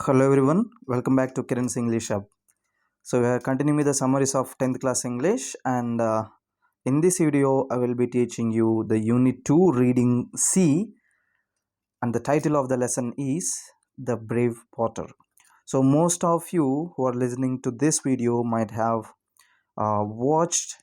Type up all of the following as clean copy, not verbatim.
Hello everyone, welcome back to Kiran's English Hub. So we are continuing with the summaries of 10th class English, and in this video I will be teaching you the Unit 2 Reading C, and the title of the lesson is The Brave Potter. So most of you who are listening to this video might have watched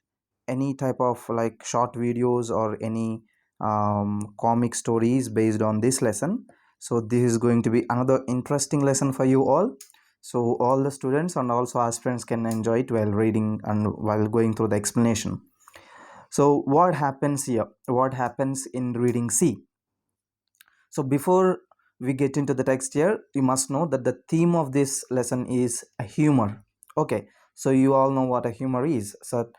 any type of like short videos or any comic stories based on this lesson. So this is going to be another interesting lesson for you all, so all the students and also aspirants can enjoy it while reading and while going through the explanation. So what happens here, what happens in reading C? So before we get into the text here, you must know that the theme of this lesson is a humor. Okay, so you all know what a humor is. So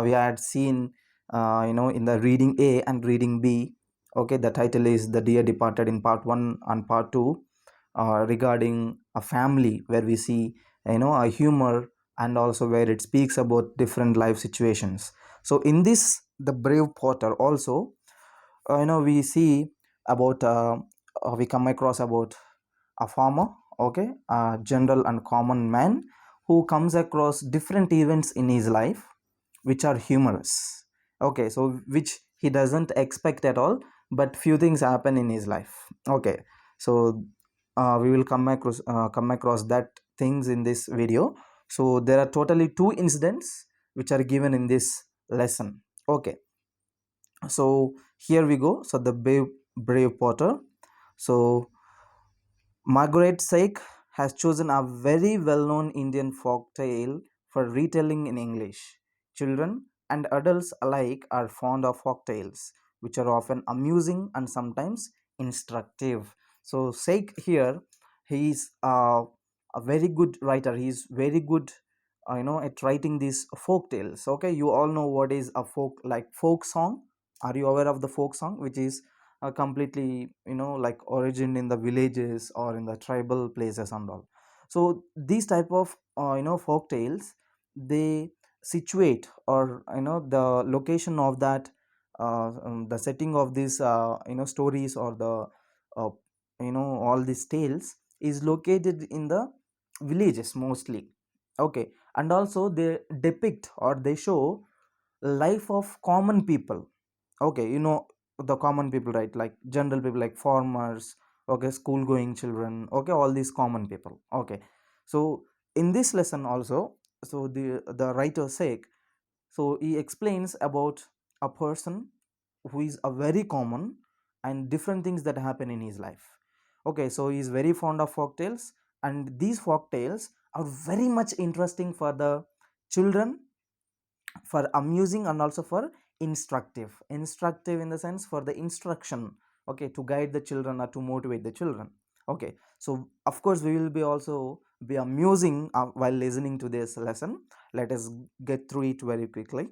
we had seen in the reading A and reading B. Okay, the title is The Dear Departed in part 1 and part 2, regarding a family, where we see a humor, and also where it speaks about different life situations. So in this The Brave Potter also, we see about we come across about a farmer, okay, a general and common man who comes across different events in his life which are humorous. Okay, so which he doesn't expect at all, but few things happen in his life. Okay, so we will come across that things in this video. So there are totally two incidents which are given in this lesson. Okay, so here we go. So the brave Potter. So Margaret Sake has chosen a very well-known Indian folk tale for retelling in English. Children and adults alike are fond of folk tales, which are often amusing and sometimes instructive. So Sake here, he is a very good writer. He is very good, at writing these folk tales. Okay, you all know what is a folk song. Are you aware of the folk song, which is completely like origin in the villages or in the tribal places and all? So these type of folk tales, they situate, or the location of that, the setting of these stories, or the uh, all these tales is located in the villages mostly. Okay, and also they depict or they show life of common people. Okay, the common people, right? Like general people, like farmers, okay, school going children, okay, all these common people. Okay, so in this lesson also, so the writer sake, so he explains about a person who is a very common and different things that happen in his life. Okay, so he is very fond of folk tales, and these folk tales are very much interesting for the children, for amusing, and also for instructive in the sense for the instruction. Okay, to guide the children or to motivate the children. Okay, so of course we will be also be amusing while listening to this lesson. Let us get through it very quickly.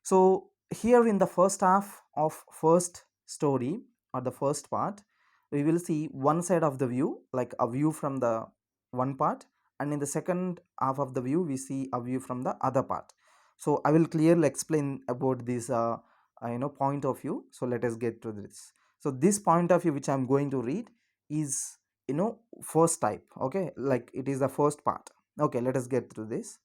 So here in the first half of first story, or the first part, we will see one side of the view, like a view from the one part, and in the second half of the view we see a view from the other part. So I will clearly explain about this point of view. So let us get to this. So this point of view which I am going to read is first type. Okay, like it is the first part. Okay, let us get through this.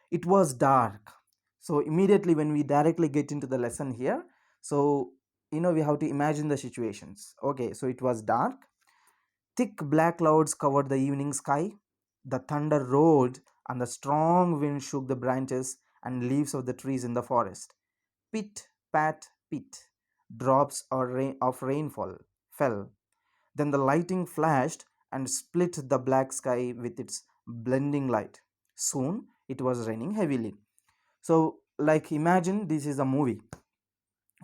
It was dark. So immediately when we directly get into the lesson here, so we have to imagine the situations. Okay, so it was dark. Thick black clouds covered the evening sky. The thunder roared, and the strong wind shook the branches and leaves of the trees in the forest. Pit, pat, pit. Drops of rainfall fell. Then the lightning flashed and split the black sky with its blending light. Soon it was raining heavily. So like imagine this is a movie.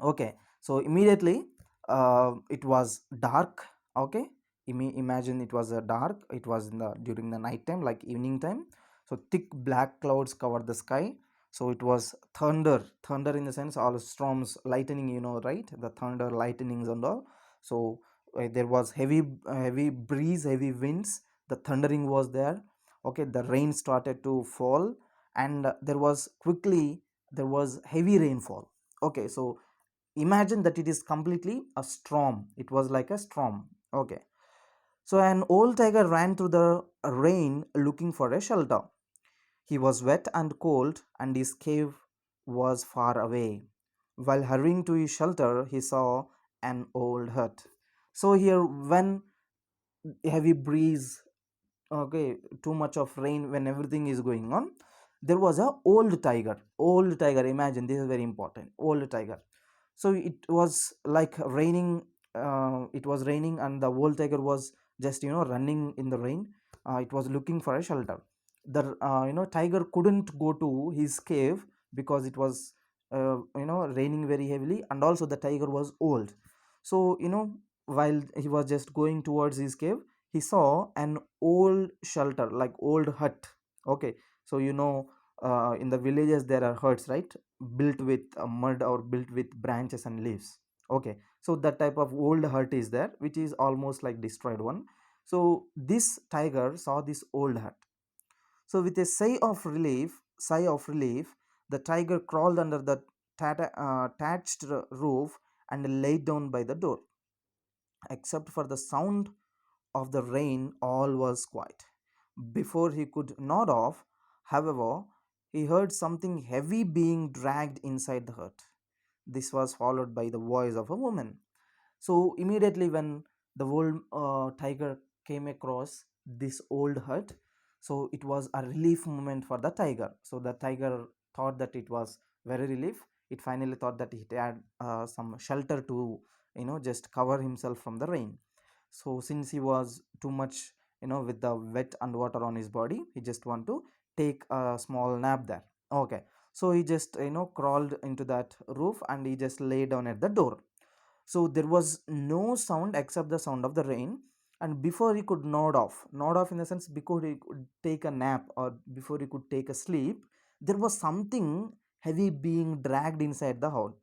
Okay, so immediately it was dark. Okay, imagine it was a dark, it was in the during the night time, like evening time. So thick black clouds covered the sky. So it was thunder in the sense all storms, lightning, right, the thunder, lightnings and all. So there was heavy breeze, heavy winds, the thundering was there. Okay, the rain started to fall, and there was heavy rainfall. Okay, so imagine that it is completely a storm, it was like a storm. Okay, So an old tiger ran through the rain looking for a shelter. He was wet and cold, and his cave was far away. While hurrying to his shelter, he saw an old hut. So here, when heavy breeze, okay, too much of rain, when everything is going on, there was a old tiger. Imagine, this is very important. Old tiger. So it was like raining. It was raining, and the old tiger was just running in the rain. It was looking for a shelter. The tiger couldn't go to his cave because it was raining very heavily, and also the tiger was old. So while he was just going towards his cave, he saw an old shelter, like old hut. Okay, so in the villages there are huts, right, built with mud or built with branches and leaves. Okay, so that type of old hut is there, which is almost like destroyed one. So this tiger saw this old hut. So with a sigh of relief, the tiger crawled under the thatched roof and lay down by the door. Except for the sound of the rain, all was quiet. Before he could nod off, however, he heard something heavy being dragged inside the hut. This was followed by the voice of a woman. So immediately when the old tiger came across this old hut, so it was a relief moment for the tiger. So the tiger thought that it was very relief. It finally thought that it had some shelter to just cover himself from the rain. So since he was too much with the wet and water on his body, he just want to take a small nap there. Okay, so he just crawled into that roof and he just lay down at the door. So there was no sound except the sound of the rain. And before he could nod off in the sense, before he could take a nap or before he could take a sleep, there was something heavy being dragged inside the hut.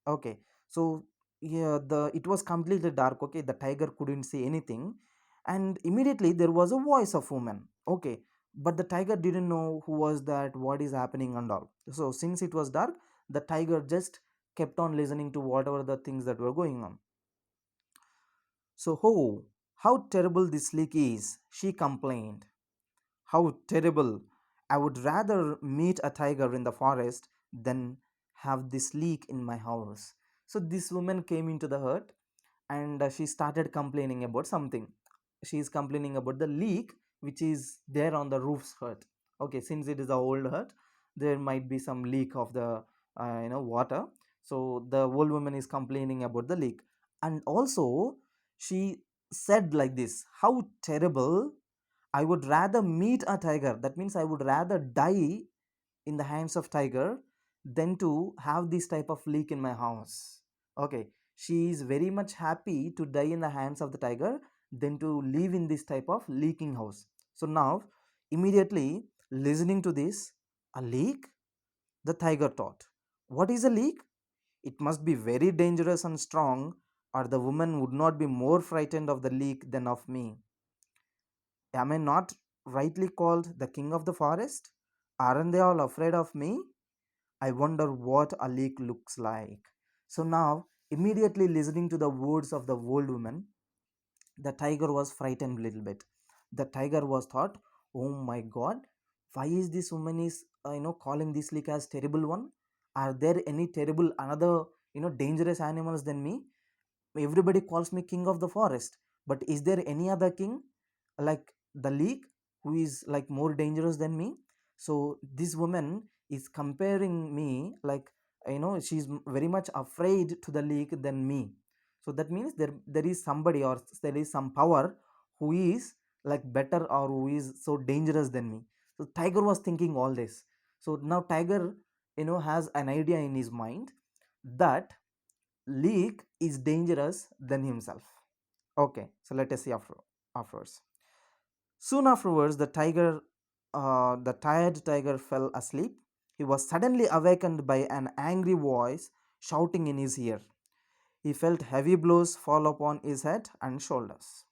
Okay, so yeah, the it was completely dark. Okay, the tiger couldn't see anything, and immediately there was a voice of woman. Okay, but the tiger didn't know who was that, what is happening, and all. So since it was dark, the tiger just kept on listening to whatever the things that were going on. So, oh, how terrible this leak is, she complained. How terrible! I would rather meet a tiger in the forest than have this leak in my house. So, this woman came into the hut and she started complaining about something. She is complaining about the leak which is there on the roof's hut. Okay, since it is a old hut, there might be some leak of the water. So the old woman is complaining about the leak, and also she said like this: how terrible! I would rather meet a tiger. That means I would rather die in the hands of tiger than to have this type of leak in my house. Okay, she is very much happy to die in the hands of the tiger than to live in this type of leaking house. So now, immediately listening to this, a leak, the tiger thought, what is a leak? It must be very dangerous and strong, or the woman would not be more frightened of the leak than of me. Am I not rightly called the king of the forest? Aren't they all afraid of me? I wonder what a leak looks like. So now, immediately listening to the words of the old woman, the tiger was frightened a little bit. The tiger was thought, oh my god, why is this woman is calling this leak as terrible one? Are there any terrible another dangerous animals than me? Everybody calls me king of the forest, but is there any other king like the leak who is like more dangerous than me? So this woman is comparing me, like she's very much afraid to the leak than me. So that means there is somebody or there is some power who is like better or who is so dangerous than me. So tiger was thinking all this. So now tiger has an idea in his mind that leak is dangerous than himself. Okay, so let us see afterwards. Soon afterwards, the tired tiger fell asleep. He was suddenly awakened by an angry voice shouting in his ear. He felt heavy blows fall upon his head and shoulders.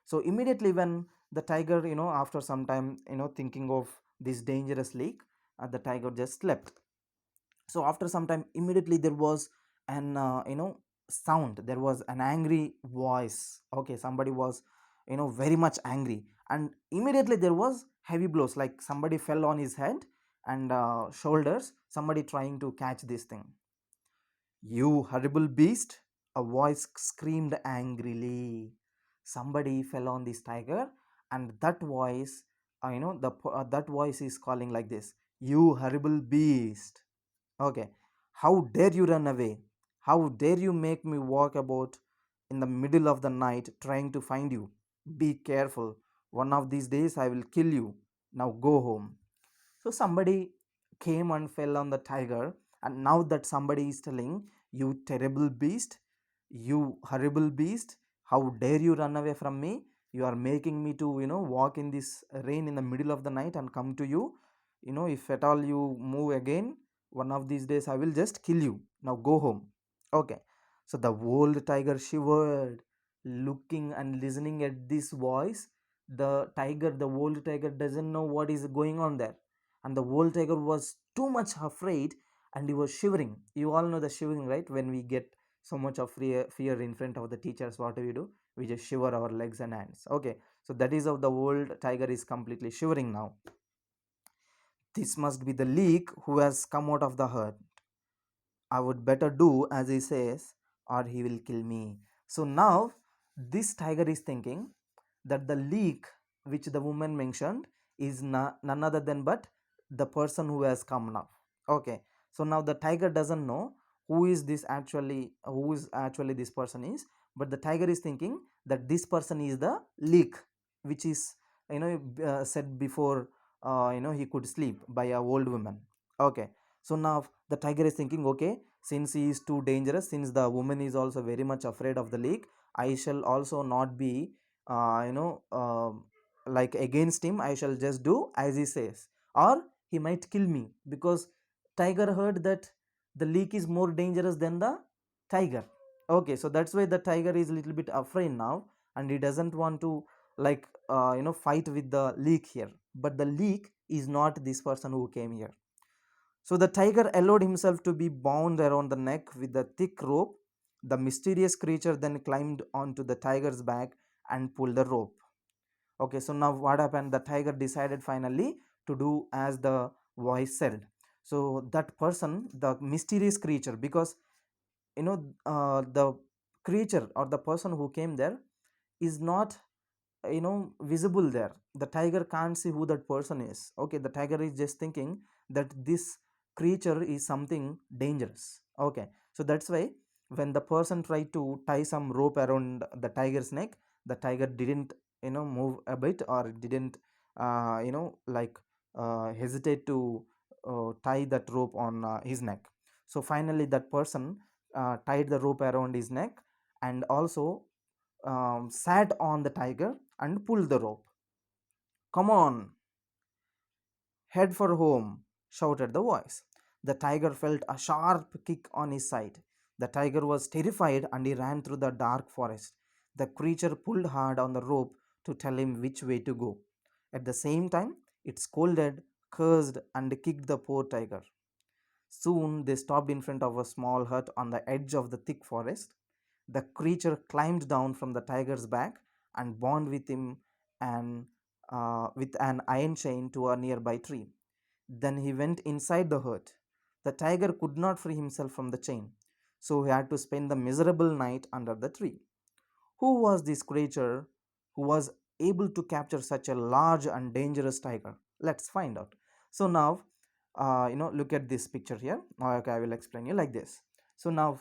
So immediately when the tiger, after some time, thinking of this dangerous leak, the tiger just slept. So after some time, immediately there was an sound. There was an angry voice. Okay, somebody was very much angry, and immediately there was heavy blows, like somebody fell on his head and shoulders, somebody trying to catch this thing. "You horrible beast!" a voice screamed angrily. Somebody fell on this tiger, and that voice, that voice is calling like this: "You horrible beast! Okay, how dare you run away? How dare you make me walk about in the middle of the night trying to find you? Be careful. One of these days I will kill you. Now go home." So somebody came and fell on the tiger, and now that somebody is telling, "You terrible beast, you horrible beast, how dare you run away from me? You are making me to, walk in this rain in the middle of the night and come to you. If at all you move again, one of these days I will just kill you. Now go home." Okay. So the old tiger shivered, looking and listening at this voice. The old tiger doesn't know what is going on there, and the old tiger was too much afraid, and he was shivering. You all know the shivering, right? When we get so much of fear in front of the teachers, what do? We just shiver our legs and hands. Okay, so that is how the old tiger is completely shivering now. "This must be the leak who has come out of the herd. I would better do as he says, or he will kill me." So now this tiger is thinking that the leak which the woman mentioned is none other than but the person who has come now. Okay, so now the tiger doesn't know who is actually this person is, but the tiger is thinking that this person is the leak, which is said before he could sleep by a old woman. Okay, so now the tiger is thinking, okay, since he is too dangerous, since the woman is also very much afraid of the leak, I shall also not be like against him. I shall just do as he says, or he might kill me, because tiger heard that the leak is more dangerous than the tiger. Okay, so that's why the tiger is a little bit afraid now, and he doesn't want to like fight with the leak here, but the leak is not this person who came here. So the tiger allowed himself to be bound around the neck with a thick rope. The mysterious creature then climbed onto the tiger's back and pulled the rope. Okay, so now what happened? The tiger decided finally to do as the voice said. So that person, the mysterious creature, because the creature or the person who came there is not visible there. The tiger can't see who that person is. Okay, the tiger is just thinking that this creature is something dangerous. Okay, so that's why when the person tried to tie some rope around the tiger's neck, the tiger didn't move a bit, or didn't like hesitate to tie that rope on his neck. So finally that person tied the rope around his neck, and also sat on the tiger and pulled the rope. "Come on, head for home," shouted the voice. The tiger felt a sharp kick on his side. The tiger was terrified and he ran through the dark forest. The creature pulled hard on the rope to tell him which way to go. At the same time, it scolded, cursed, and kicked the poor tiger. Soon they stopped in front of a small hut on the edge of the thick forest. The creature climbed down from the tiger's back and bound with him with an iron chain to a nearby tree. Then he went inside the hut. The tiger could not free himself from the chain, so he had to spend the miserable night under the tree. Who was this creature who was able to capture such a large and dangerous tiger? Let's find out. So now, look at this picture here. Okay, I will explain you like this. So now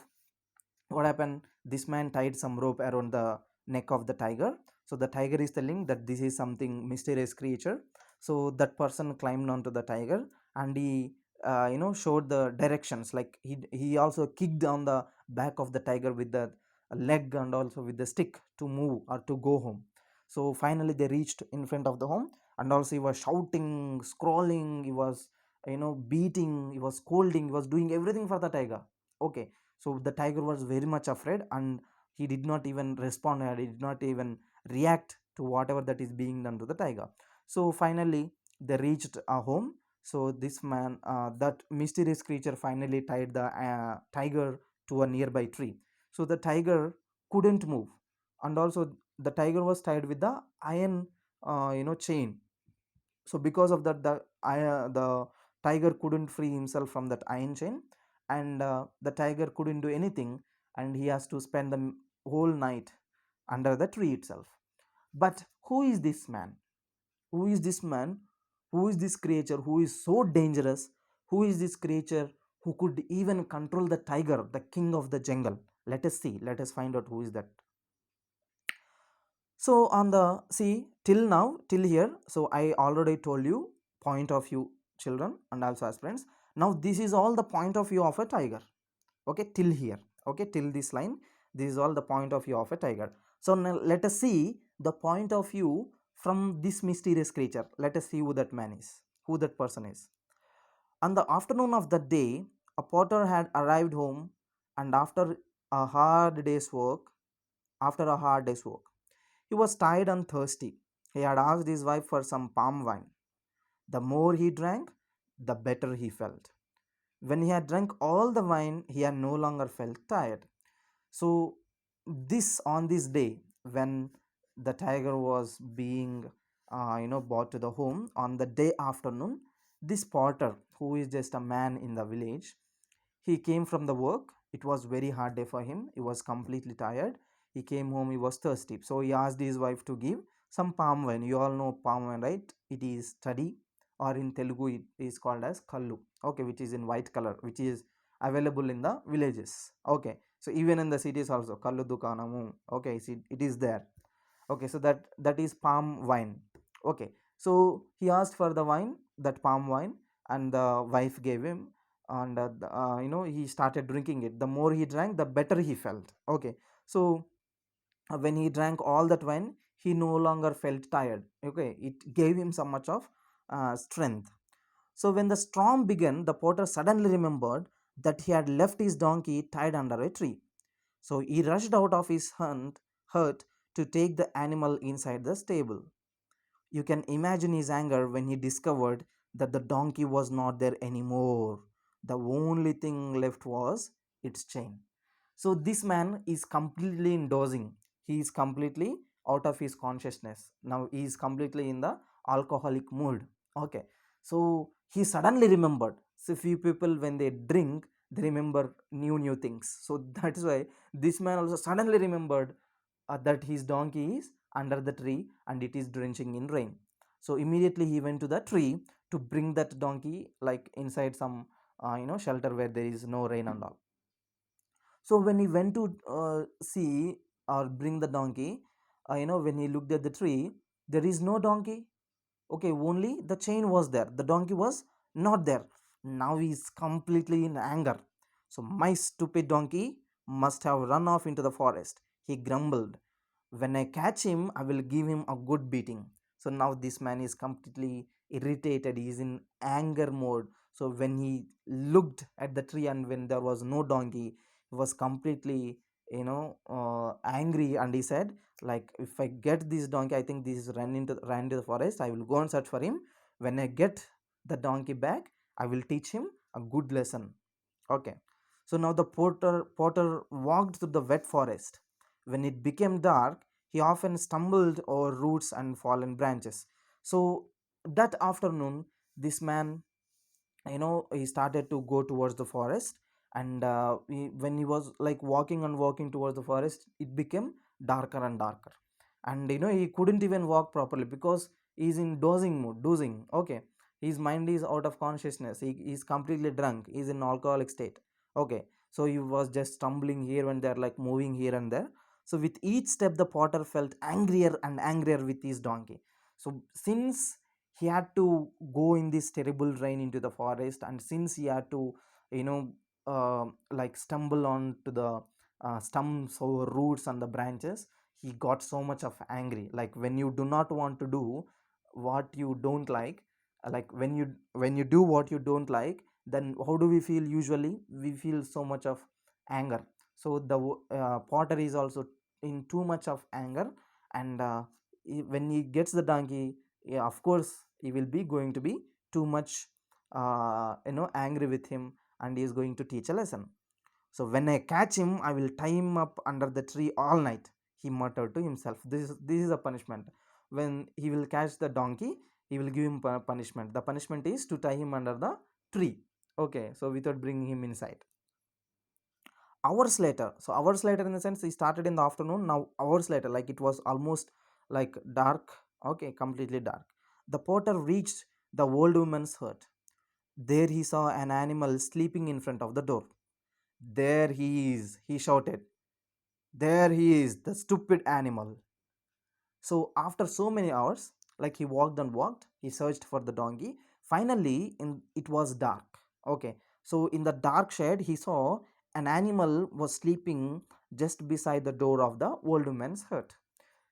what happened? This man tied some rope around the neck of the tiger. So the tiger is telling that this is something mysterious creature. So that person climbed onto the tiger, and he showed the directions, like he also kicked on the back of the tiger with the leg and also with the stick to move or to go home. So finally they reached in front of the home, and also he was shouting, scrolling, he was beating, he was scolding, he was doing everything for the tiger. Okay, so the tiger was very much afraid, and he did not even respond, or he did not even react to whatever that is being done to the tiger. So finally they reached a home. So this man, that mysterious creature, finally tied the tiger to a nearby tree. So the tiger couldn't move, and also the tiger was tied with the iron chain. So because of that, the tiger couldn't free himself from that iron chain, and the tiger couldn't do anything, and he has to spend the whole night under the tree itself. But who is this man? Who is this man? Who is this creature who is so dangerous? Who is this creature who could even control the tiger, the king of the jungle? Let us see, let us find out who is that. So on the, see, till now, till here, so I already told you point of view, children and also aspirants. Now this is all the point of view of a tiger. Okay, till here, okay, till this line, this is all the point of view of a tiger. So now let us see the point of view from this mysterious creature. Let us see who that man is, who that person is. On the afternoon of that day, a potter had arrived home, and a hard day's work after a hard day's work he was tired and thirsty. He had asked his wife for some palm wine. The more he drank, the better he felt. When he had drunk all the wine, he had no longer felt tired. So, this on this day, when the tiger was being, brought to the home on the day afternoon, this potter, who is just a man in the village, he came from the work. It was very hard day for him. He was completely tired. He came home. He was thirsty. So he asked his wife to give some palm wine. You all know palm wine, right? It is toddy, or in Telugu it is called as kallu. Okay, which is in white color, which is available in the villages. Okay, so even in the cities also kallu dukanamu. Okay, see, it is there. Okay, so that is palm wine. Okay, so he asked for the wine, that palm wine, and the wife gave him, and he started drinking it. The more he drank, the better he felt. Okay, so when he drank all that wine, he no longer felt tired. Okay, it gave him so much of strength. So when the storm began, the potter suddenly remembered that he had left his donkey tied under a tree. So he rushed out of his hut to take the animal inside the stable. You can imagine his anger when he discovered that the donkey was not there anymore. The only thing left was its chain. So this man is completely in dozing. He is completely out of his consciousness. Now he is completely in the alcoholic mood. Okay. So he suddenly remembered. So few people when they drink, they remember new things. So that is why this man also suddenly remembered that his donkey is under the tree and it is drenching in rain. So immediately he went to the tree to bring that donkey like inside some shelter where there is no rain and all. So when he went to see or bring the donkey, when he looked at the tree, there is no donkey. Okay, only the chain was there. The donkey was not there. Now he is completely in anger. So my stupid donkey must have run off into the forest. He grumbled. When I catch him, I will give him a good beating. So now this man is completely irritated. He is in anger mode. So when he looked at the tree and when there was no donkey, he was completely angry, and he said, like, if I get this donkey, I think this is ran into the forest, I will go and search for him. When I get the donkey back, I will teach him a good lesson. Okay, so now the potter walked through the wet forest. When it became dark, he often stumbled over roots and fallen branches. So that afternoon, this man, he started to go towards the forest, and when he was like walking and walking towards the forest, it became darker and darker, and he couldn't even walk properly because he's in dozing. Okay, his mind is out of consciousness. He's completely drunk. He's in alcoholic state. Okay, so he was just stumbling here and there, like moving here and there. So with each step, the potter felt angrier and angrier with his donkey. So since he had to go in this terrible rain into the forest, and since he had to you know like stumble on to the stumps or roots and the branches, he got so much of angry. Like when you do not want to do what you don't like when you do what you don't like, then how do we feel? Usually we feel so much of anger. So the potter is also in too much of anger, and when he gets the donkey, yeah, of course he will be going to be too much angry with him, and he is going to teach a lesson. So when I catch him, I will tie him up under the tree all night. he muttered to himself. This is a punishment. When he will catch the donkey, he will give him punishment. The punishment is to tie him under the tree. Okay, so without bringing him inside. Hours later, so hours later in the sense he started in the afternoon, now hours later, like it was almost like dark, okay, completely dark. The porter reached the old woman's hut. There he saw an animal sleeping in front of the door. There he is, he shouted. There he is, the stupid animal. So after so many hours, like he walked and walked, he searched for the donkey. Finally, it was dark. Okay, so in the dark shade, he saw an animal was sleeping just beside the door of the old woman's hut.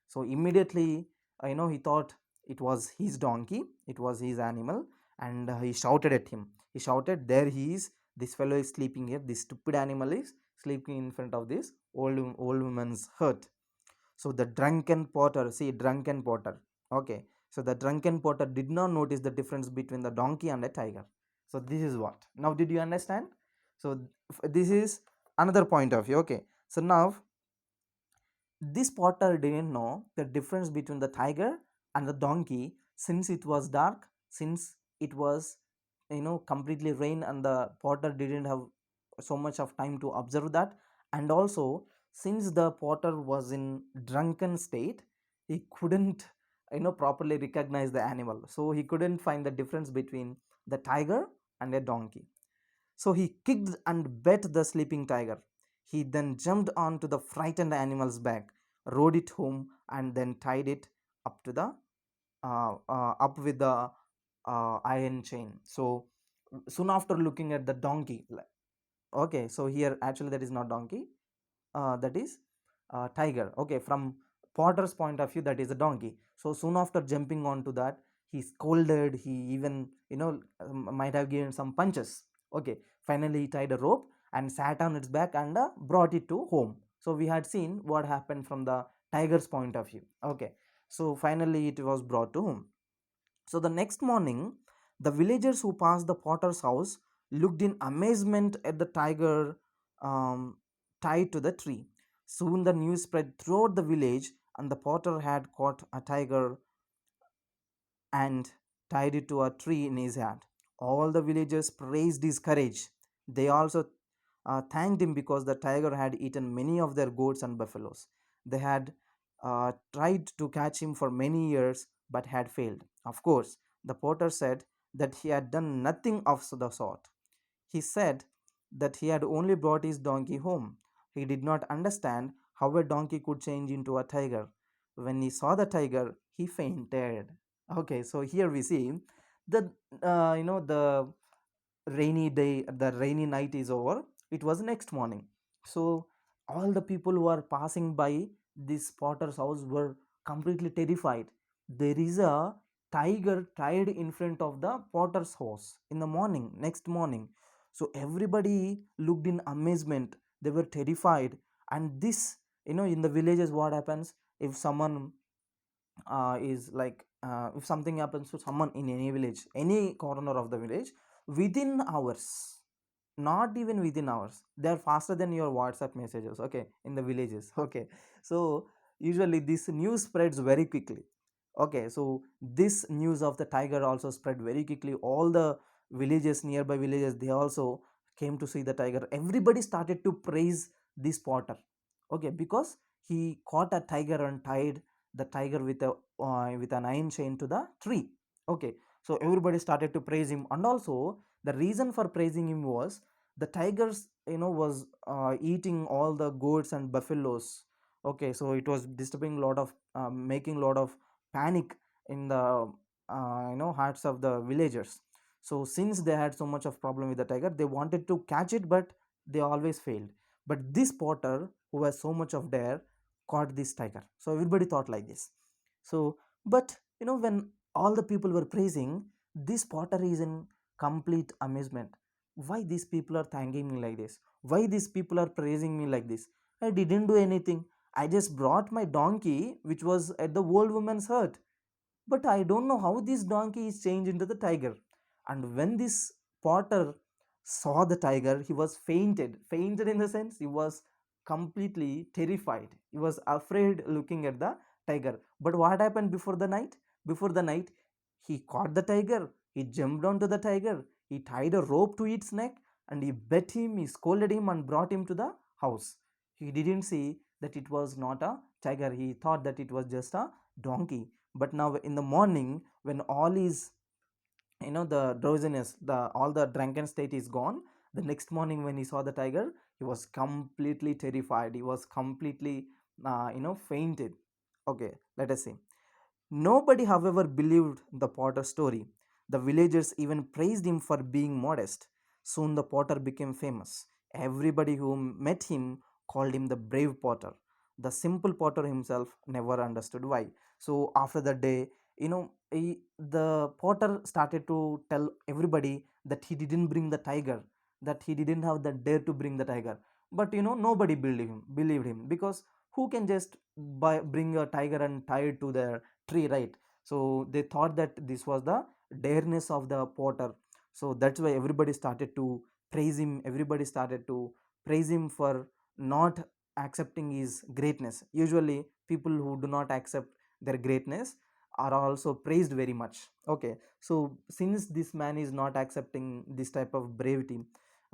So immediately, he thought it was his donkey, it was his animal, and he shouted at him. He shouted, "There he is! This fellow is sleeping here. This stupid animal is sleeping in front of this old woman's hut." So the drunken porter, see, drunken porter. Okay, so the drunken porter did not notice the difference between the donkey and a tiger. So this is what. Now, did you understand? So this is another point of view. Okay, so now this porter didn't know the difference between the tiger and the donkey, since it was dark, since it was completely rain, and the porter didn't have so much of time to observe that. And also, since the porter was in drunken state, he couldn't properly recognize the animal, so he couldn't find the difference between the tiger and a donkey. So he kicked and bet the sleeping tiger. He then jumped onto the frightened animal's back, rode it home, and then tied it up to the up with the iron chain. So soon after looking at the donkey, okay, so here actually that is not donkey, that is tiger. Okay, from porter's point of view, that is a donkey. So soon after jumping onto that, he scolded, he even might have given some punches. Okay, finally he tied a rope and sat on its back and brought it to home. So we had seen what happened from the tiger's point of view. Okay, so finally it was brought to home. So the next morning, the villagers who passed the potter's house looked in amazement at the tiger tied to the tree. Soon the news spread throughout the village, and the potter had caught a tiger and tied it to a tree in his hand. All the villagers praised his courage. They also thanked him because the tiger had eaten many of their goats and buffaloes. They had tried to catch him for many years but had failed. Of course, the potter said that he had done nothing of the sort. He said that he had only brought his donkey home. He did not understand how a donkey could change into a tiger. When he saw the tiger, he fainted. Okay, so here we see the the rainy day, the rainy night is over. It was next morning. So all the people who are passing by this potter's house were completely terrified. There is a tiger tied in front of the potter's house in the morning, next morning. So everybody looked in amazement. They were terrified. And this, in the villages, what happens if someone is like if something happens to someone in any village, any corner of the village, within hours, not even within hours, they are faster than your WhatsApp messages, okay, in the villages. Okay, so usually this news spreads very quickly. Okay, so this news of the tiger also spread very quickly. All the villages, nearby villages, they also came to see the tiger. Everybody started to praise this potter, okay, because he caught a tiger and tied the tiger with an iron chain to the tree. Okay, so everybody started to praise him. And also the reason for praising him was the tigers was eating all the goats and buffaloes. Okay, so it was disturbing a lot of making a lot of panic in the hearts of the villagers. So since they had so much of problem with the tiger, they wanted to catch it, but they always failed. But this potter, who has so much of dare, caught this tiger. So everybody thought like this. So but when all the people were praising, this potter is in complete amazement. Why these people are thanking me like this? Why these people are praising me like this? I didn't do anything. I just brought my donkey, which was at the old woman's hut. But I don't know how this donkey is changed into the tiger. And when this potter saw the tiger, he was fainted. Fainted in the sense he was completely terrified. He was afraid looking at the tiger. But what happened before the night? Before the night, he caught the tiger, he jumped onto the tiger, he tied a rope to its neck, and he bet him, he scolded him, and brought him to the house. He didn't see that it was not a tiger, he thought that it was just a donkey. But now, in the morning, when all is, the drowsiness, the all the drunken state is gone, the next morning when he saw the tiger, he was completely terrified, he was completely fainted. Okay, let us see. Nobody, however, believed the potter's story. The villagers even praised him for being modest. Soon the potter became famous. Everybody who met him called him the brave potter. The simple potter himself never understood why. So after that day, the potter started to tell everybody that he didn't bring the tiger, that he didn't have the dare to bring the tiger. But nobody believed him because who can just bring a tiger and tie it to the tree, right? So they thought that this was the dareness of the potter. So that's why everybody started to praise him, everybody started to praise him for not accepting his greatness. Usually people who do not accept their greatness are also praised very much. Okay, so since this man is not accepting this type of bravery,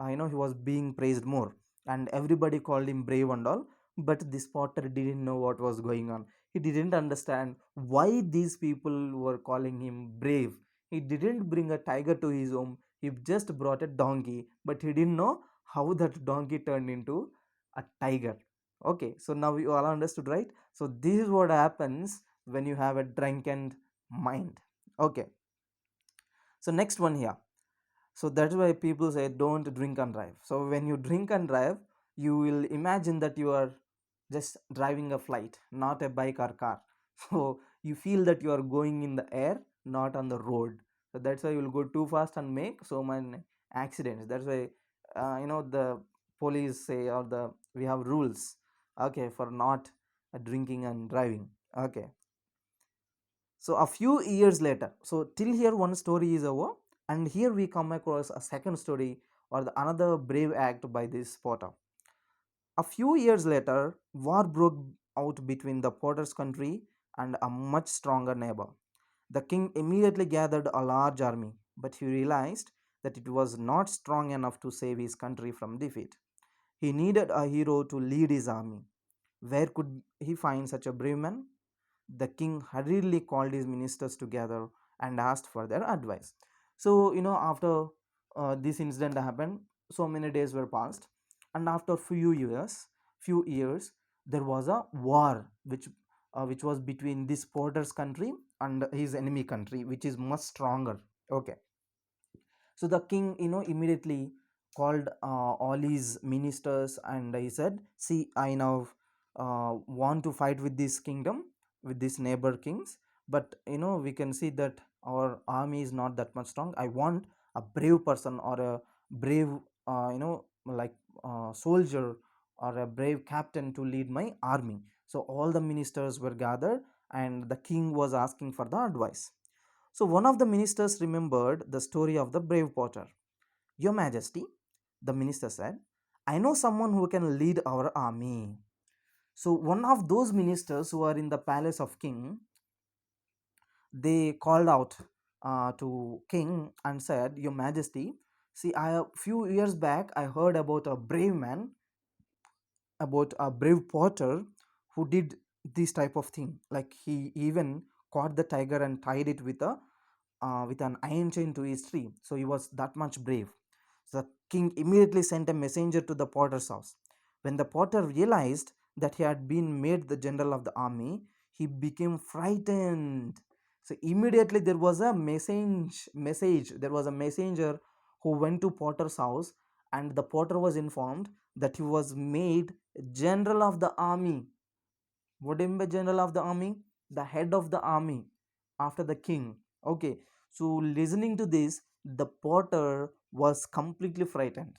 he was being praised more, and everybody called him brave and all. But this potter didn't know what was going on. He didn't understand why these people were calling him brave. He didn't bring a tiger to his home, he just brought a donkey, but he didn't know how that donkey turned into a tiger. Okay, so now you all understood, right? So this is what happens when you have a drunken mind. Okay, so next one here. So that's why people say don't drink and drive. So when you drink and drive, you will imagine that you are just driving a flight, not a bike or car. So you feel that you are going in the air, not on the road. So that's why you will go too fast and make so many accidents. That's why the police say, or the we have rules, okay, for not drinking and driving. Okay, so a few years later, so till here one story is over, and here we come across a second story, or another brave act by this potter. A few years later, war broke out between the potter's country and a much stronger neighbor. The king immediately gathered a large army, but he realized that it was not strong enough to save his country from defeat. He needed a hero to lead his army. Where could he find such a brave man? The king hurriedly called his ministers together and asked for their advice. So, after this incident happened, so many days were passed, and after few years, there was a war which was between this porter's country and his enemy country, which is much stronger. Okay, so the king, immediately called all his ministers, and he said, see, I now want to fight with this kingdom, with these neighbor kings. But we can see that our army is not that much strong. I want a brave person, or a brave like soldier, or a brave captain to lead my army. So all the ministers were gathered, and the king was asking for the advice. So one of the ministers remembered the story of the brave potter. Your Majesty, the minister said, I know someone who can lead our army. So one of those ministers who are in the palace of king, they called out to king and said, Your Majesty, see, a few years back I heard about a brave man, about a brave potter who did this type of thing. Like he even caught the tiger and tied it with an iron chain to his tree. So he was that much brave. So the king immediately sent a messenger to the potter's house. When the potter realized that he had been made the general of the army, he became frightened. So immediately there was a message. There was a messenger who went to potter's house, and the potter was informed that he was made general of the army. What do you mean by general of the army? The head of the army after the king. Okay, so listening to this, the potter was completely frightened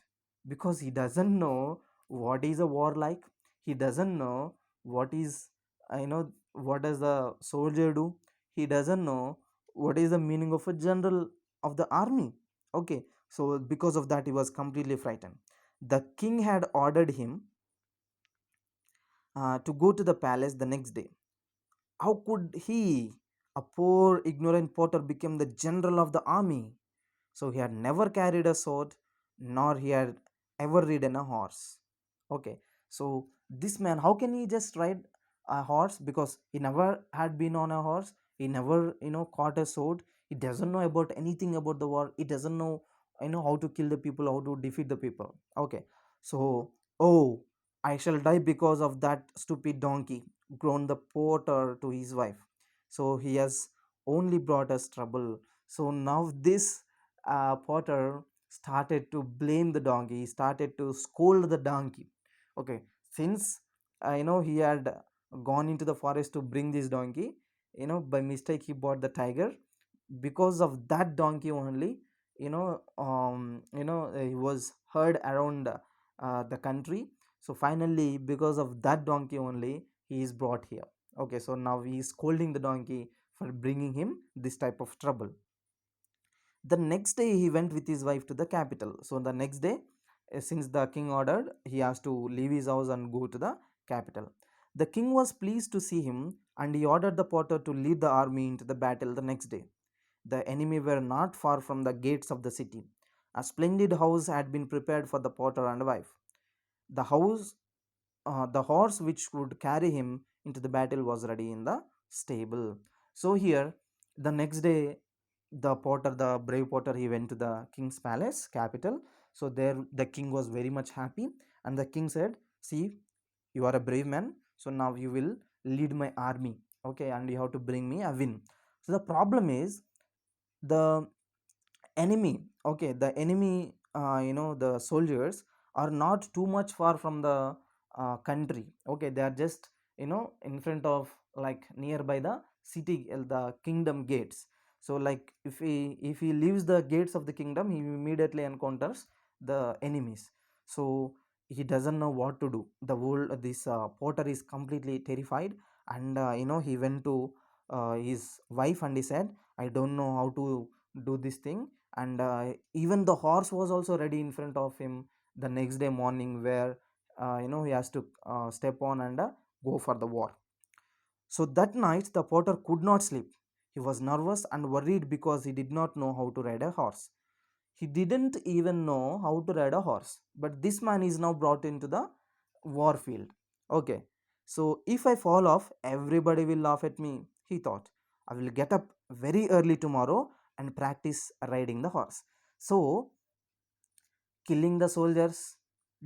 because he doesn't know what is a war like. He doesn't know what is, what does the soldier do. He doesn't know what is the meaning of a general of the army. Okay, so because of that, he was completely frightened. The king had ordered him to go to the palace the next day. How could he, a poor ignorant potter, become the general of the army? So he had never carried a sword, nor he had ever ridden a horse. Okay, so this man, how can he just ride a horse? Because he never had been on a horse. He never, caught a sword. He doesn't know about anything about the war. He doesn't know, how to kill the people, how to defeat the people. Okay, so oh, I shall die because of that stupid donkey, groaned the porter to his wife. So he has only brought us trouble. So now this Potter started to blame the donkey. He started to scold the donkey. Okay, since he had gone into the forest to bring this donkey, by mistake he bought the tiger. Because of that donkey only, he was heard around the country. So finally, because of that donkey only, he is brought here. Okay, so now he is scolding the donkey for bringing him this type of trouble. The next day he went with his wife to the capital. So the next day, since the king ordered, he has to leave his house and go to the capital. The king was pleased to see him, and he ordered the potter to lead the army into the battle the next day. The enemy were not far from the gates of the city. A splendid house had been prepared for the potter and wife. The horse which would carry him into the battle was ready in the stable. So here, the next day, the brave potter, he went to the king's palace, capital. So there, the king was very much happy, and the king said, "See, you are a brave man. So now you will lead my army. Okay, and you have to bring me a win." So the problem is the enemy. Okay, the enemy, the soldiers are not too much far from the country. Okay, they are just in front of, like, nearby the city, the kingdom gates. So like if he leaves the gates of the kingdom, he immediately encounters the enemies. So he doesn't know what to do. The whole this potter is completely terrified, and he went to his wife and he said, "I don't know how to do this thing." And even the horse was also ready in front of him the next day morning, where he has to step on and go for the war. So that night the potter could not sleep. He was nervous and worried because he did not know how to ride a horse. He didn't even know how to ride a horse, but this man is now brought into the war field. Okay, so if I fall off, everybody will laugh at me, he thought. I will get up very early tomorrow and practice riding the horse. So killing the soldiers,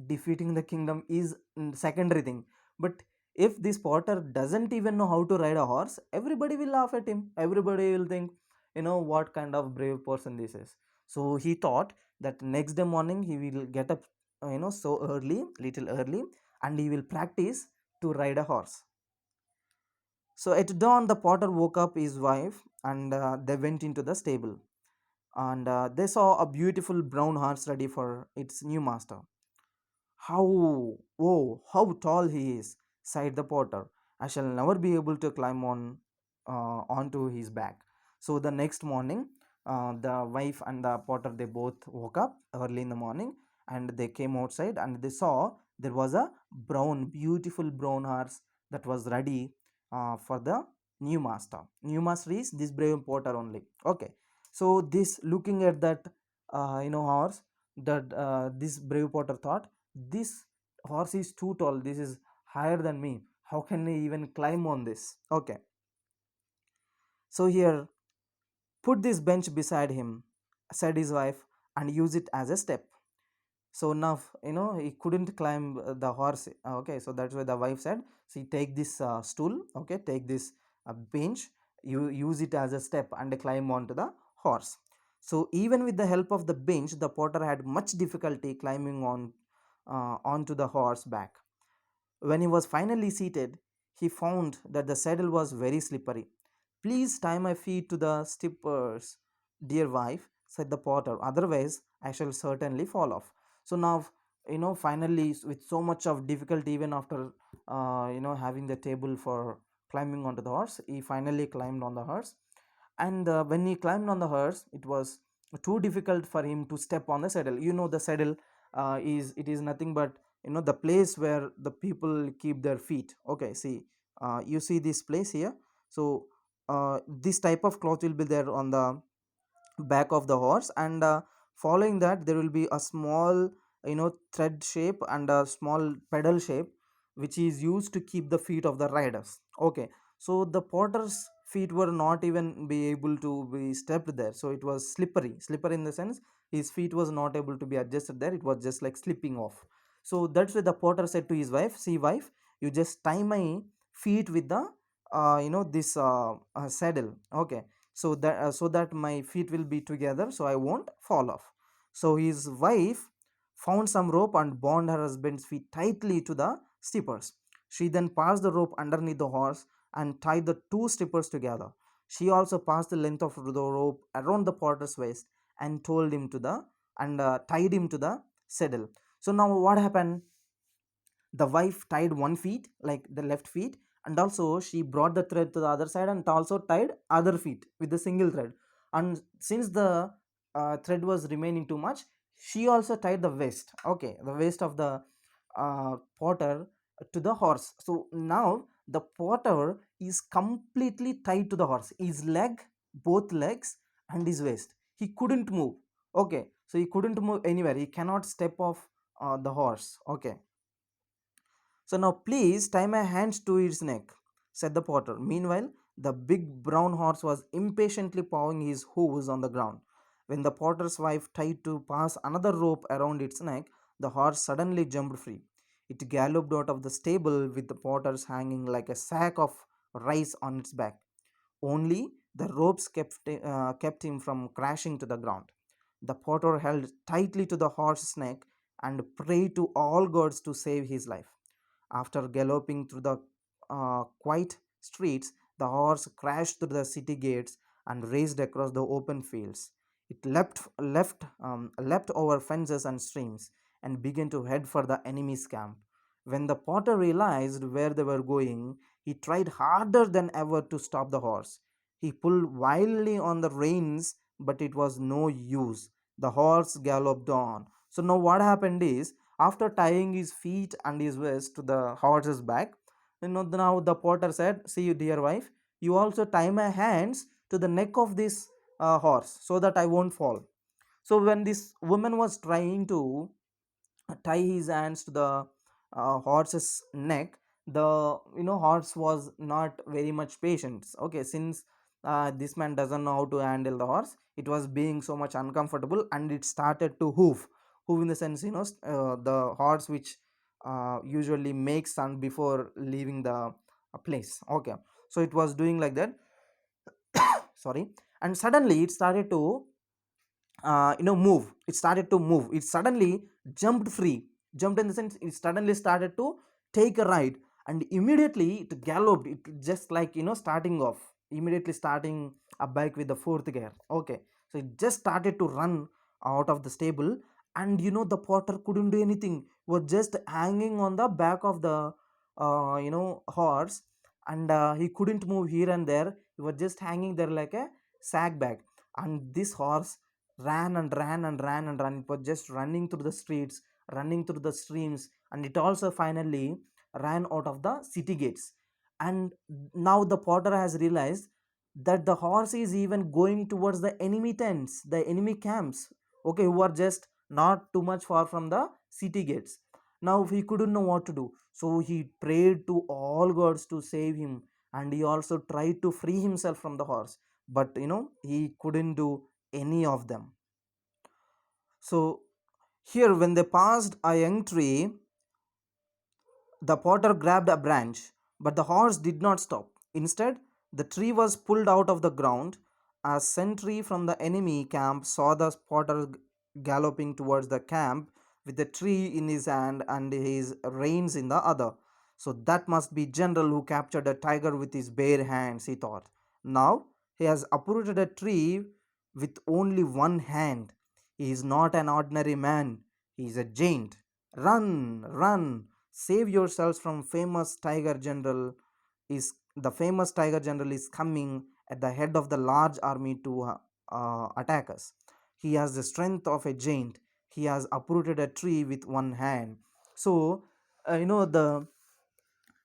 defeating the kingdom is secondary thing. But if this potter doesn't even know how to ride a horse, everybody will laugh at him. Everybody will think, what kind of brave person this is. So he thought that next day morning he will get up so early, little early, and he will practice to ride a horse. So at dawn the potter woke up his wife, and they went into the stable, and they saw a beautiful brown horse ready for its new master. How tall he is," sighed the potter. "I shall never be able to climb onto his back." So the next morning, the wife and the potter, they both woke up early in the morning, and they came outside and they saw there was a beautiful brown horse that was ready for the new master. New master is this brave potter only. Okay, so this looking at that horse, that this brave potter thought, this horse is too tall, this is higher than me, how can I even climb on this? Okay, so here, put this bench beside him, said his wife, and use it as a step. So now he couldn't climb the horse. Okay, so that's why the wife said, see, take this stool, okay, take this bench, you use it as a step and climb onto the horse. So even with the help of the bench, the potter had much difficulty climbing onto the horse back. When he was finally seated, he found that the saddle was very slippery. "Please tie my feet to the stirrups, dear wife," said the potter, "otherwise I shall certainly fall off." So now, finally, with so much of difficulty, even after, having the table for climbing onto the horse, he finally climbed on the horse. And when he climbed on the horse, it was too difficult for him to step on the saddle. The saddle is nothing but the place where the people keep their feet. Okay, see, you see this place here. So this type of cloth will be there on the back of the horse, and following that there will be a small thread shape and a small pedal shape, which is used to keep the feet of the riders. Okay, so the potter's feet were not even be able to be stepped there, so it was slippery in the sense his feet was not able to be adjusted there, it was just like slipping off. So that's why the potter said to his wife, see wife, you just tie my feet with the this saddle. Okay, so that my feet will be together, so I won't fall off. So his wife found some rope and bound her husband's feet tightly to the steppers. She then passed the rope underneath the horse and tied the two steppers together. She also passed the length of the rope around the potter's waist and told him to the and tied him to the saddle. So now what happened, the wife tied one feet, like the left feet, and also she brought the thread to the other side and also tied other feet with the single thread. And since the thread was remaining too much, she also tied the waist, okay, the waist of the potter to the horse. So now the potter is completely tied to the horse, his leg, both legs, and his waist. He couldn't move. Okay, so he couldn't move anywhere, he cannot step off the horse. Okay, so now please tie my hands to its neck, said the potter. Meanwhile, the big brown horse was impatiently pawing his hooves on the ground. When the potter's wife tried to pass another rope around its neck, the horse suddenly jumped free. It galloped out of the stable with the potter's hanging like a sack of rice on its back. Only the ropes kept him from crashing to the ground. The potter held tightly to the horse's neck and prayed to all gods to save his life. After galloping through the quiet streets, the horse crashed through the city gates and raced across the open fields. It leapt over fences and streams and began to head for the enemy's camp. When the potter realized where they were going, he tried harder than ever to stop the horse. He pulled wildly on the reins, but it was no use. The horse galloped on. So now what happened is, after tying his feet and his waist to the horse's back, now the potter said, see, you dear wife, you also tie my hands to the neck of this horse so that I won't fall. So when this woman was trying to tie his hands to the horse's neck, the horse was not very much patient. Okay, since this man doesn't know how to handle the horse, it was being so much uncomfortable and it started to hoof in the sense, the horse which usually makes sound before leaving the place. Okay, so it was doing like that. Sorry. And suddenly it started to move, it started to move, it suddenly jumped free, jumped in the sense it suddenly started to take a ride, and immediately it galloped, it just like starting off, immediately starting a bike with the fourth gear. Okay, so it just started to run out of the stable, and the potter couldn't do anything, was just hanging on the back of the horse, and he couldn't move here and there, he was just hanging there like a sack bag. And this horse ran and ran and ran and ran. It was just running through the streets, running through the streams, and it also finally ran out of the city gates. And now the potter has realized that the horse is even going towards the enemy tents, the enemy camps, okay, who are just not too much far from the city gates. Now he couldn't know what to do, so he prayed to all gods to save him, and he also tried to free himself from the horse, but he couldn't do any of them. So here, when they passed a young tree, the potter grabbed a branch, but the horse did not stop. Instead, the tree was pulled out of the ground. A sentry from the enemy camp saw the potter galloping towards the camp with the tree in his hand and his reins in the other. So that must be general who captured a tiger with his bare hands, he thought. Now he has uprooted a tree with only one hand. He is not an ordinary man. He is a giant. Run, run, save yourselves from famous tiger general is the famous tiger general is coming at the head of the large army to attack us. He has the strength of a giant. He has uprooted a tree with one hand. So the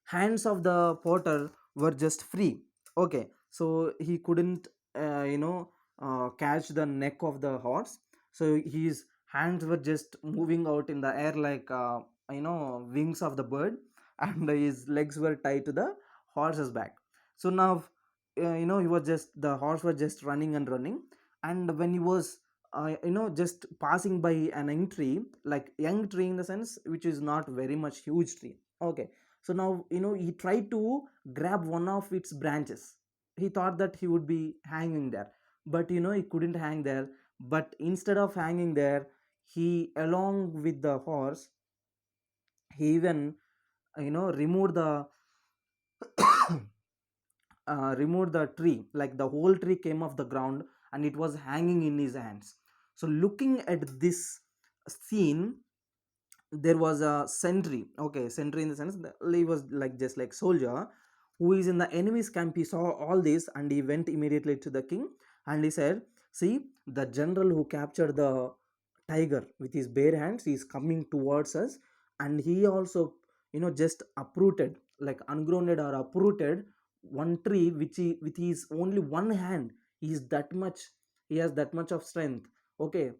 hands of the potter were just free. Okay, so he couldn't catch the neck of the horse. So his hands were just moving out in the air like wings of the bird, and his legs were tied to the horse's back. So now he was just the horse was just running and running. And when he was just passing by an young tree, like young tree in the sense which is not very much huge tree. Okay, so now he tried to grab one of its branches. He thought that he would be hanging there, but he couldn't hang there. But instead of hanging there, he along with the horse, he even removed the removed the tree, like the whole tree came off the ground, and it was hanging in his hands. So looking at this scene, there was a sentry. Okay, sentry in the sense that he was like just like soldier who is in the enemy's camp. He saw all this and he went immediately to the king, and he said, see, the general who captured the tiger with his bare hands is coming towards us, and he also just uprooted, like ungrounded or uprooted one tree which he with his only one hand. He is that much, he has that much of strength. Okay,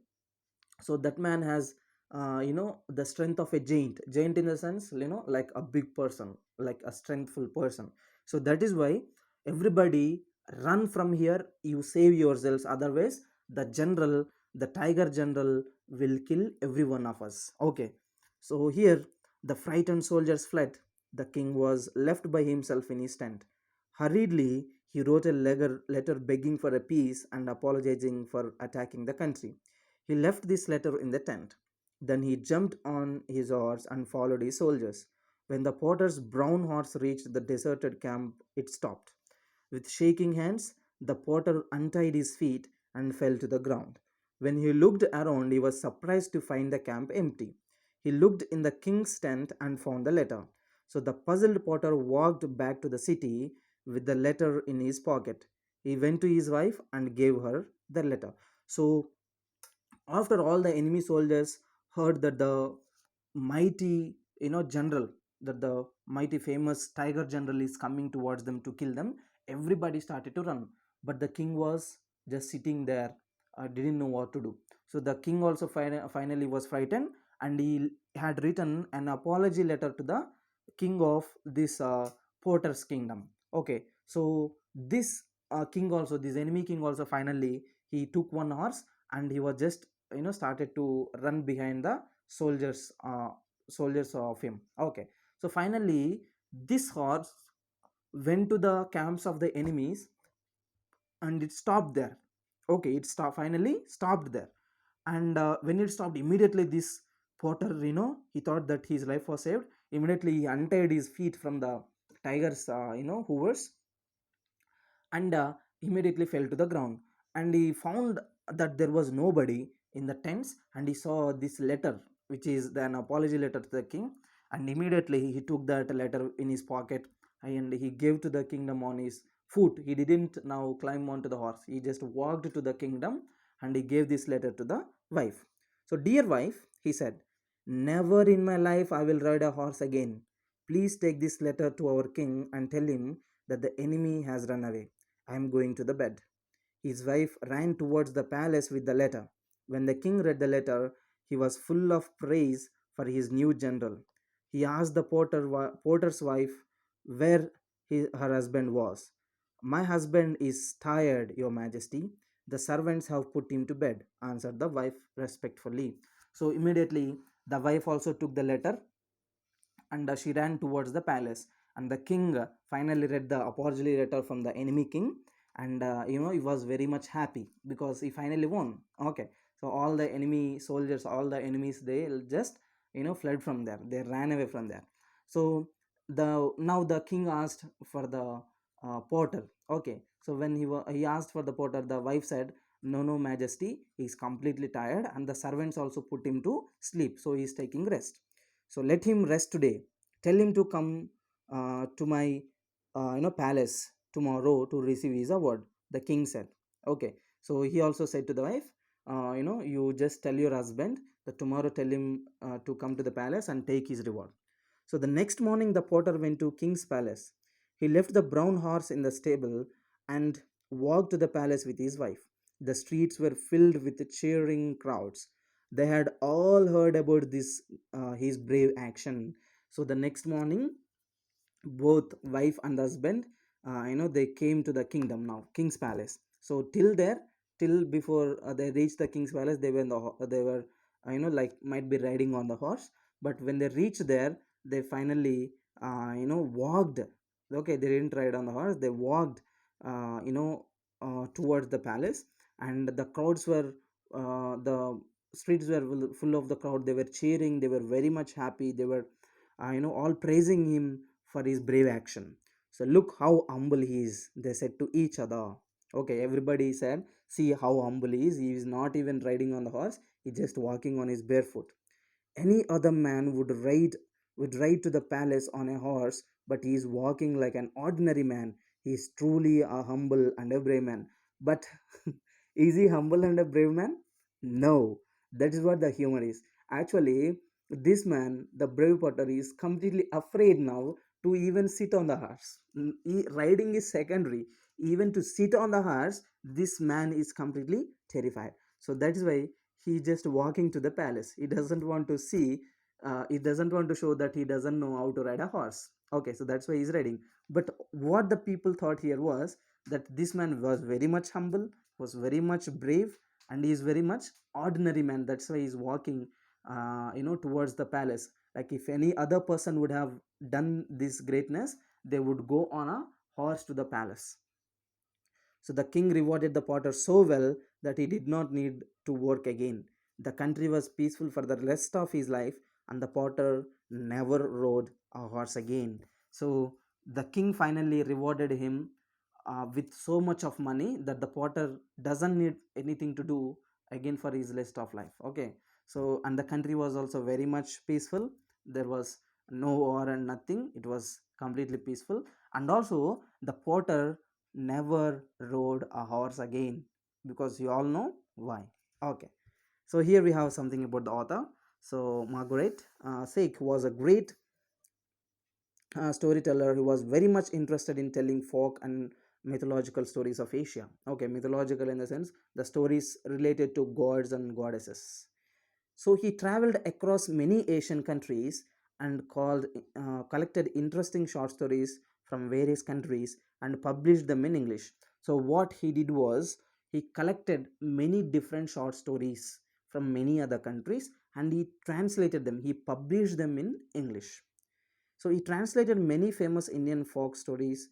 so that man has the strength of a giant in the sense like a big person, like a strengthful person. So that is why everybody run from here, you save yourselves, otherwise the general, the tiger general, will kill every one of us. Okay, so here the frightened soldiers fled. The king was left by himself in his tent. Hurriedly he wrote a letter begging for a peace and apologizing for attacking the country. He left this letter in the tent. Then he jumped on his horse and followed his soldiers. When the porter's brown horse reached the deserted camp, it stopped. With shaking hands, the porter untied his feet and fell to the ground. When he looked around, he was surprised to find the camp empty. He looked in the king's tent and found the letter. So the puzzled porter walked back to the city with the letter in his pocket. He went to his wife and gave her the letter. So after all the enemy soldiers heard that the mighty general, that the mighty famous tiger general is coming towards them to kill them, everybody started to run. But the king was just sitting there, didn't know what to do. So the king also finally was frightened, and he had written an apology letter to the king of this porter's kingdom. Okay, so this king also, this enemy king also, finally he took one horse, and he was just started to run behind the soldiers of him. Okay, so finally this horse went to the camps of the enemies, and it stopped there. Okay, it finally stopped there. And when it stopped, immediately this porter, he thought that his life was saved. Immediately he untied his feet from the tiger's hoovers, and immediately fell to the ground. And he found that there was nobody in the tents, and he saw this letter, which is an apology letter to the king. And immediately he took that letter in his pocket, and he gave to the kingdom on his foot. He didn't now climb onto the horse, he just walked to the kingdom, and he gave this letter to the wife. So, dear wife, he said, never in my life I will ride a horse again. Please take this letter to our king and tell him that the enemy has run away. I am going to the bed. His wife ran towards the palace with the letter. When the king read the letter, he was full of praise for his new general. He asked the porter's wife where her husband was. My husband is tired, Your Majesty. The servants have put him to bed, answered the wife respectfully. So immediately the wife also took the letter, and she ran towards the palace. And the king finally read the apology letter from the enemy king, and he was very much happy because he finally won. Okay, so all the enemy soldiers, all the enemies, they just fled from there, they ran away from there. So now the king asked for the porter. Okay, so when he asked for the porter, the wife said, no, no, majesty, he's completely tired, and the servants also put him to sleep, so he's taking rest. So let him rest today. Tell him to come to my palace tomorrow to receive his award, the king said. Okay, so he also said to the wife, you just tell your husband that tomorrow tell him to come to the palace and take his reward. So the next morning, the potter went to king's palace. He left the brown horse in the stable and walked to the palace with his wife. The streets were filled with cheering crowds. They had all heard about this his brave action. So the next morning, both wife and husband, they came to the kingdom, now king's palace. So till there, till before they reached the king's palace, they were they were like might be riding on the horse. But when they reached there, they finally walked. Okay, they didn't ride on the horse, they walked towards the palace. And the crowds were the streets were full of the crowd. They were cheering, they were very much happy, they were all praising him for his brave action. So look how humble he is, they said to each other. Okay, everybody said, see how humble he is not even riding on the horse, he's just walking on his barefoot. Any other man would ride to the palace on a horse, but he is walking like an ordinary man. He is truly a humble and a brave man. But is he humble and a brave man? No. That is what the humor is. Actually, this man, the brave potter, is completely afraid now to even sit on the horse. Riding is secondary. Even to sit on the horse, this man is completely terrified. So that is why he just walking to the palace. He doesn't want to see, he doesn't want to show that he doesn't know how to ride a horse. Okay, so that's why he's riding. But what the people thought here was that this man was very much humble, was very much brave, and he is very much ordinary man. That's why he's walking towards the palace. Like if any other person would have done this greatness, they would go on a horse to the palace. So the king rewarded the potter so well that he did not need to work again. The country was peaceful for the rest of his life, and the potter never rode a horse again. So the king finally rewarded him with so much of money that the potter doesn't need anything to do again for his rest of life. Okay, so and the country was also very much peaceful. There was no war and nothing. It was completely peaceful, and also the potter never rode a horse again, because you all know why. Okay, so here we have something about the author. So Margaret Sake was a great storyteller who was very much interested in telling folk and mythological stories of Asia. Okay, mythological in the sense the stories related to gods and goddesses. So he traveled across many Asian countries and collected interesting short stories from various countries and published them in English. So what he did was he collected many different short stories from many other countries and he translated them. He published them in English. So he translated many famous Indian folk stories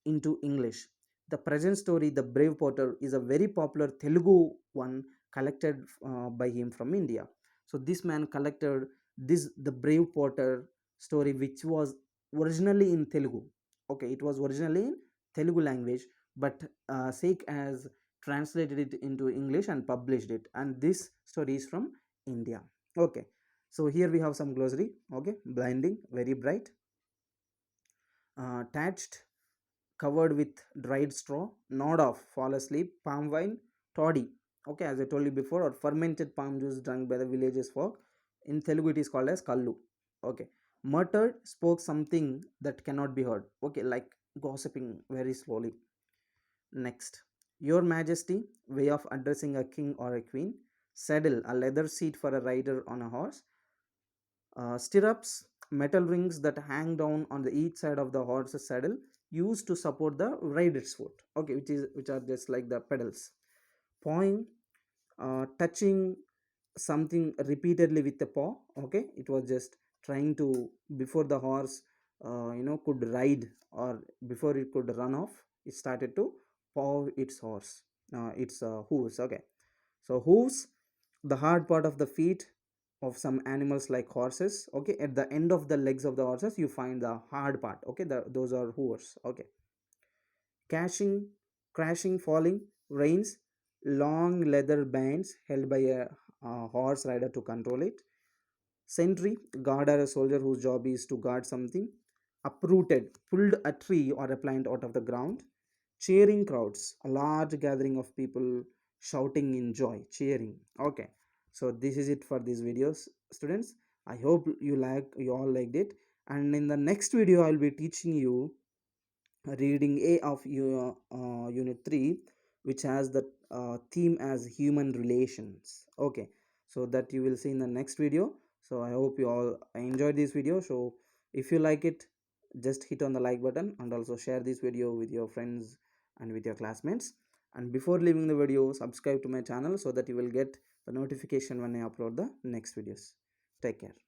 into English. The present story, The Brave Potter, is a very popular Telugu one collected by him from India. So this man collected this The Brave Potter story, which was originally in Telugu. Okay, it was originally in Telugu language, but Sheikh has translated it into English and published it. And this story is from India. Okay, so here we have some glossary. Okay, blinding, very bright, thatched, covered with dried straw, nod off, fall asleep, palm wine, toddy. Okay, as I told you before, or fermented palm juice drunk by the villagers folk. In Telugu, it is called as kallu. Okay, muttered, spoke something that cannot be heard. Okay, like gossiping very slowly. Next, Your Majesty, way of addressing a king or a queen. Saddle, a leather seat for a rider on a horse. Stirrups, metal rings that hang down on the each side of the horse's saddle, used to support the rider's foot. Okay, which are just like the pedals. Pawing, touching something repeatedly with the paw. Okay, it was just trying to, before the horse could ride, or before it could run off, it started to paw its hooves. Okay, so hooves, the hard part of the feet of some animals like horses. Okay, at the end of the legs of the horses you find the hard part. Okay, those are hooves. Okay, cashing, crashing, falling, reins, long leather bands held by a horse rider to control it. Sentry, guard or a soldier whose job is to guard something. Uprooted, pulled a tree or a plant out of the ground. Cheering crowds, a large gathering of people shouting in joy, cheering. Okay, so this is it for these videos, students. I hope you all liked it, and in the next video I'll be teaching you reading A of unit 3, which has the theme as human relations. Okay, so that you will see in the next video. So I hope you all enjoyed this video. So if you like it, just hit on the like button and also share this video with your friends and with your classmates. And before leaving the video, subscribe to my channel so that you will get the notification when I upload the next videos. Take care.